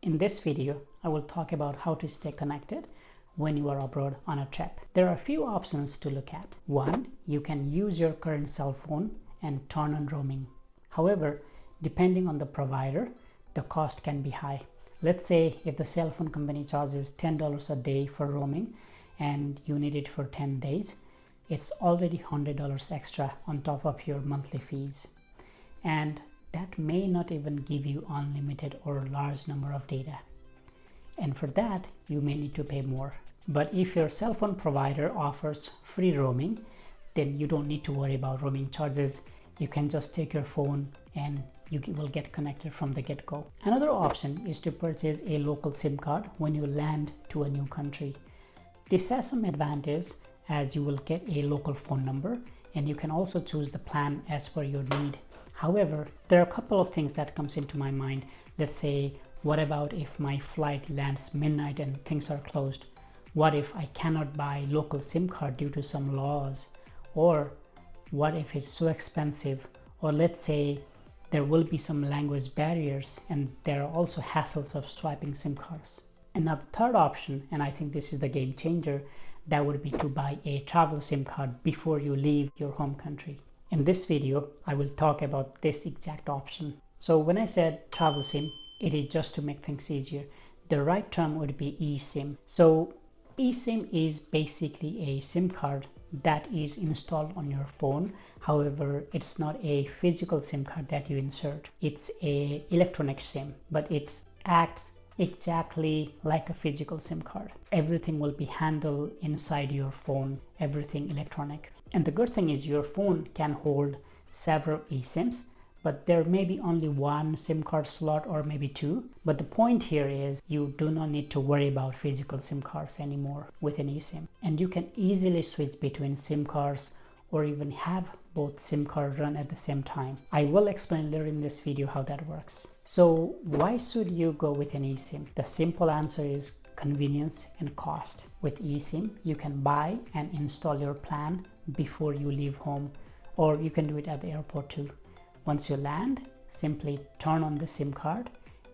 In this video, I will talk about how to stay connected when you are abroad on a trip. There are a few options to look at. One, you can use your current cell phone and turn on roaming. However, depending on the provider, the cost can be high. Let's say if the cell phone company charges $10 a day for roaming and you need it for 10 days, it's already $100 extra on top of your monthly fees. And that may not even give you unlimited or large number of data. And for that, you may need to pay more. But if your cell phone provider offers free roaming, then you don't need to worry about roaming charges. You can just take your phone and you will get connected from the get-go. Another option is to purchase a local SIM card when you land to a new country. This has some advantage as you will get a local phone number and you can also choose the plan as per your need. However, there are a couple of things that comes into my mind. Let's say, what about if my flight lands midnight and things are closed? What if I cannot buy local SIM card due to some laws? Or what if it's so expensive? Or let's say there will be some language barriers and there are also hassles of swiping SIM cards. And now the third option, and I think this is the game changer, that would be to buy a travel SIM card before you leave your home country. In this video, I will talk about this exact option. So when I said travel SIM, it is just to make things easier. The right term would be eSIM. So eSIM is basically a SIM card that is installed on your phone. However, it's not a physical SIM card that you insert. It's a electronic SIM, but it acts exactly like a physical SIM card. Everything will be handled inside your phone, everything electronic. And the good thing is your phone can hold several eSIMs, but there may be only one SIM card slot or maybe two. But the point here is you do not need to worry about physical SIM cards anymore with an eSIM. And you can easily switch between SIM cards or even have both SIM cards run at the same time. I will explain later in this video how that works. So why should you go with an eSIM? The simple answer is convenience and cost. With eSIM, you can buy and install your plan before you leave home, or you can do it at the airport too. Once you land, simply turn on the SIM card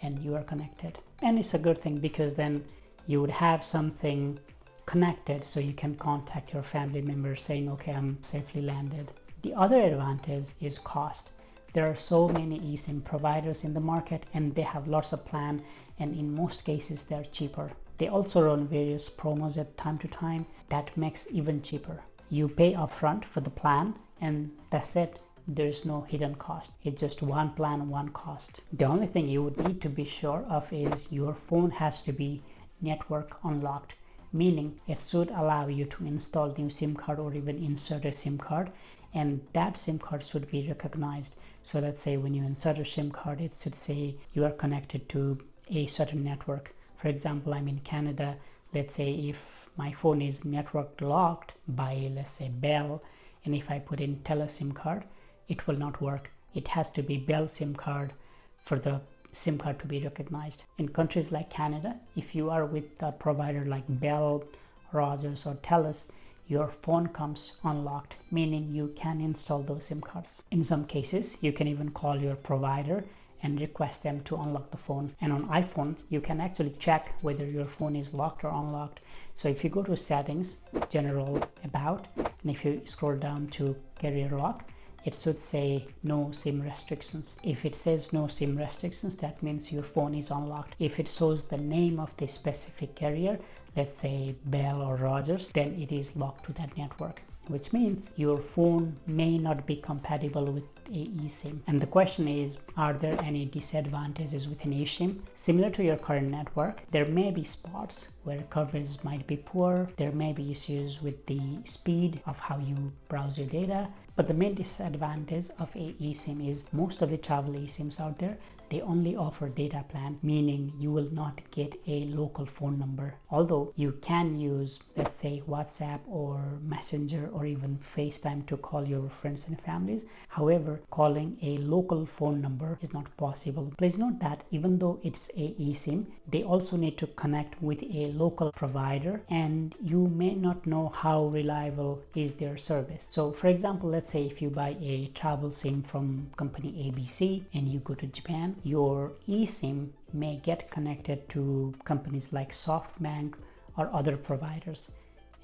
and you are connected. And it's a good thing because then you would have something connected so you can contact your family members saying, okay, I'm safely landed. The other advantage is cost. There are so many eSIM providers in the market and they have lots of plans, and in most cases they're cheaper. They also run various promos at time to time that makes even cheaper. You pay upfront for the plan and that's it. There's no hidden cost. It's just one plan, one cost. The only thing you would need to be sure of is your phone has to be network unlocked, meaning it should allow you to install new SIM card or even insert a SIM card, and that SIM card should be recognized. So let's say when you insert a SIM card, it should say you are connected to a certain network. For example, I'm in Canada. Let's say if my phone is network locked by, let's say, Bell, and if I put in Tele SIM card, it will not work. It has to be Bell SIM card for the SIM card to be recognized. In countries like Canada, if you are with a provider like Bell, Rogers, or Telus, your phone comes unlocked, meaning you can install those SIM cards. In some cases, you can even call your provider and request them to unlock the phone. And on iPhone, you can actually check whether your phone is locked or unlocked. So if you go to settings, general, about, and if you scroll down to carrier lock, it should say no SIM restrictions. If it says no SIM restrictions, that means your phone is unlocked. If it shows the name of the specific carrier, let's say Bell or Rogers, then it is locked to that network, which means your phone may not be compatible with a eSIM. And the question is, are there any disadvantages with an eSIM? Similar to your current network, there may be spots where coverage might be poor. There may be issues with the speed of how you browse your data. But the main disadvantage of a eSIM is most of the travel eSIMs out there, they only offer data plan, meaning you will not get a local phone number. Although you can use, let's say, WhatsApp or Messenger or even FaceTime to call your friends and families. However, calling a local phone number is not possible. Please note that even though it's a eSIM, they also need to connect with a local provider and you may not know how reliable is their service. So for example, let's say if you buy a travel SIM from company ABC and you go to Japan, time, your eSIM may get connected to companies like SoftBank or other providers.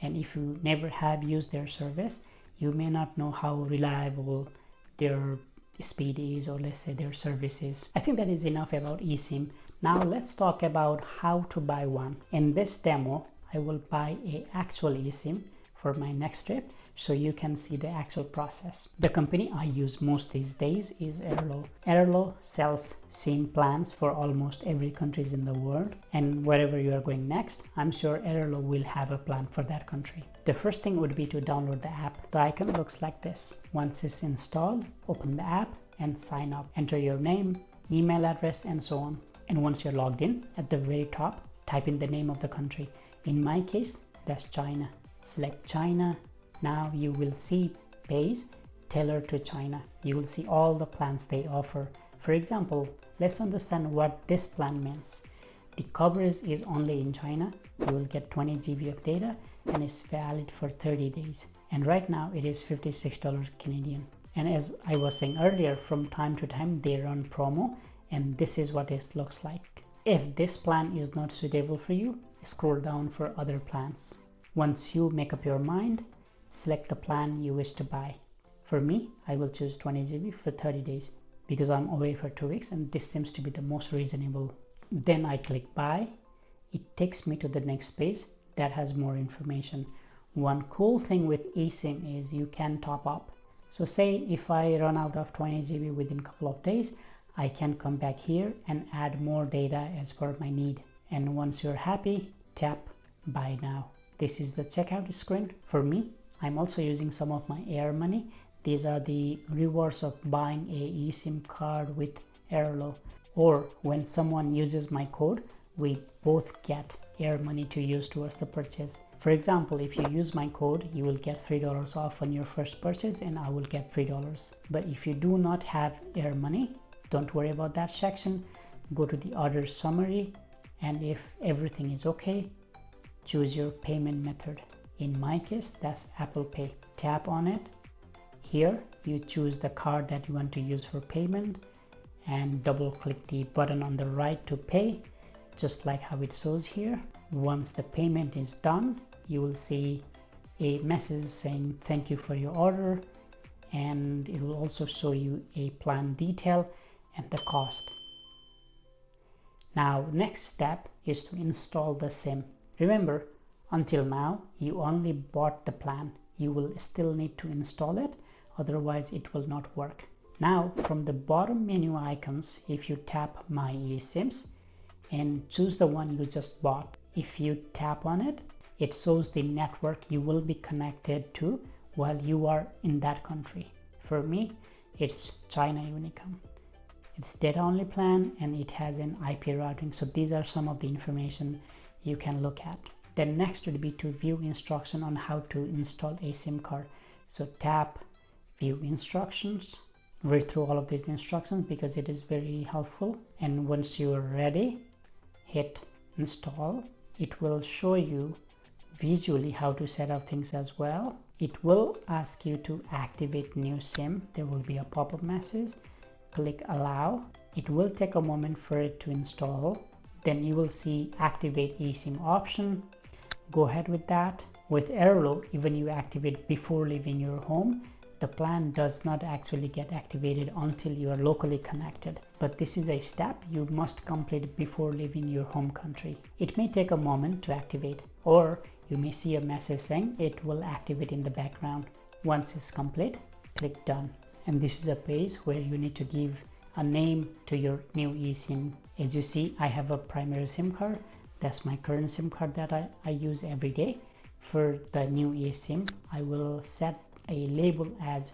And if you never have used their service, you may not know how reliable their speed is, or let's say their service is. I think that is enough about eSIM. Now let's talk about how to buy one. In this demo, I will buy an actual eSIM for my next trip, so you can see the actual process. The company I use most these days is Airalo. Airalo sells SIM plans for almost every country in the world, and wherever you are going next, I'm sure Airalo will have a plan for that country. The first thing would be to download the app. The icon looks like this. Once it's installed, open the app and sign up. Enter your name, email address, and so on. And once you're logged in, at the very top, type in the name of the country. In my case, that's China. Select China. Now you will see pays tailored to China. You will see all the plans they offer. For example, let's understand what this plan means. The coverage is only in China. You will get 20 GB of data and it's valid for 30 days. And right now it is $56 Canadian. And as I was saying earlier, from time to time they run promo, and this is what it looks like. If this plan is not suitable for you, scroll down for other plans. Once you make up your mind, select the plan you wish to buy. For me, I will choose 20 GB for 30 days because I'm away for 2 weeks and this seems to be the most reasonable. Then I click buy. It takes me to the next page that has more information. One cool thing with eSIM is you can top up. So say if I run out of 20 GB within a couple of days, I can come back here and add more data as per my need. And once you're happy, tap buy now. This is the checkout screen. For me, I'm also using some of my Air money. These are the rewards of buying a eSIM card with Airalo. Or when someone uses my code, we both get Air money to use towards the purchase. For example, if you use my code, you will get $3 off on your first purchase and I will get $3. But if you do not have Air money, don't worry about that section. Go to the order summary, and if everything is okay, choose your payment method. In my case, that's Apple Pay. Tap on it. Here, you choose the card that you want to use for payment and double click the button on the right to pay, just like how it shows here. Once the payment is done, you will see a message saying thank you for your order, and it will also show you a plan detail and the cost. Now, next step is to install the SIM. Remember, until now, you only bought the plan. You will still need to install it, otherwise it will not work. Now, from the bottom menu icons, if you tap My eSIMs and choose the one you just bought, if you tap on it, it shows the network you will be connected to while you are in that country. For me, it's China Unicom. It's data only plan and it has an IP routing. So these are some of the information you can look at. Then next would be to view instruction on how to install a SIM card. So tap view instructions, read through all of these instructions because it is very helpful. And once you are ready, hit install. It will show you visually how to set up things as well. It will ask you to activate new SIM. There will be a pop-up message. Click allow. It will take a moment for it to install. Then you will see activate eSIM option. Go ahead with that. With Airalo, even you activate before leaving your home, the plan does not actually get activated until you are locally connected. But this is a step you must complete before leaving your home country. It may take a moment to activate, or you may see a message saying it will activate in the background. Once it's complete, click done. And this is a page where you need to give a name to your new eSIM. As you see, I have a primary SIM card. That's my current SIM card that I use every day. For the new eSIM, I will set a label as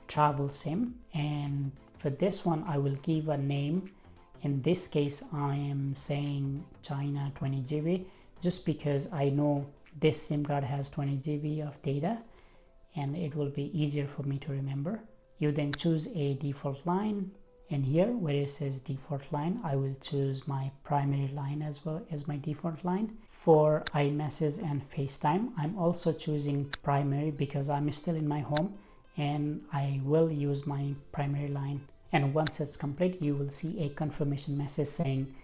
travel SIM, and for this one I will give a name. In this case, I am saying China 20 GB just because I know this SIM card has 20 GB of data and it will be easier for me to remember. You then choose a default line, and here where it says default line, I will choose my primary line as well as my default line. For iMessage and FaceTime, I'm also choosing primary because I'm still in my home and I will use my primary line. And once it's complete, you will see a confirmation message saying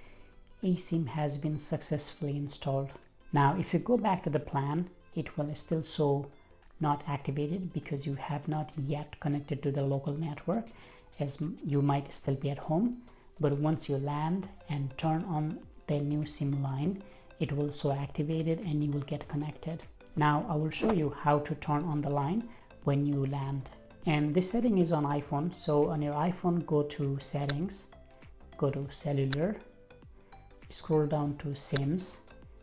eSIM has been successfully installed. Now if you go back to the plan, it will still show not activated because you have not yet connected to the local network, as you might still be at home. But once you land and turn on the new SIM line, it will show activated and you will get connected. Now I will show you how to turn on the line when you land. And this setting is on iPhone. So on your iPhone, go to settings, go to cellular, scroll down to SIMs.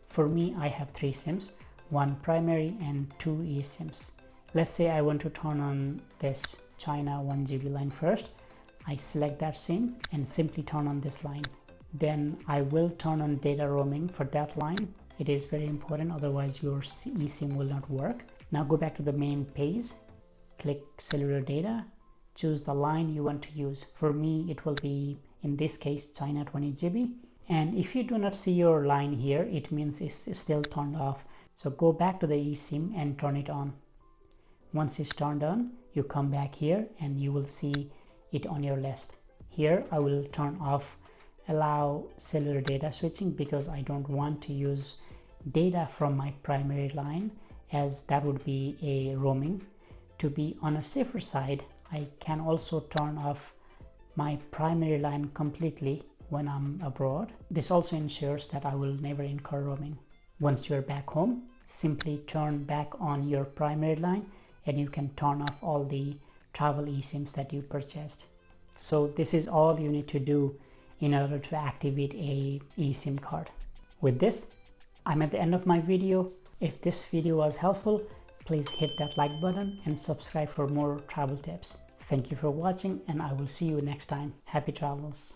For me, I have 3 SIMs, 1 primary and 2 eSIMs. Let's say I want to turn on this China 1 GB line first. I select that SIM and simply turn on this line. Then I will turn on data roaming for that line. It is very important, otherwise your eSIM will not work. Now go back to the main page, click cellular data, choose the line you want to use. For me, it will be, in this case, China 20 GB. And if you do not see your line here, it means it's still turned off. So go back to the eSIM and turn it on. Once it's turned on, you come back here and you will see it on your list. Here I will turn off allow cellular data switching because I don't want to use data from my primary line, as that would be a roaming. To be on a safer side, I can also turn off my primary line completely when I'm abroad. This also ensures that I will never incur roaming. Once you're back home, simply turn back on your primary line and you can turn off all the travel eSIMs that you purchased. So this is all you need to do in order to activate a eSIM card. With this, I'm at the end of my video. If this video was helpful, please hit that like button and subscribe for more travel tips. Thank you for watching, and I will see you next time. Happy travels.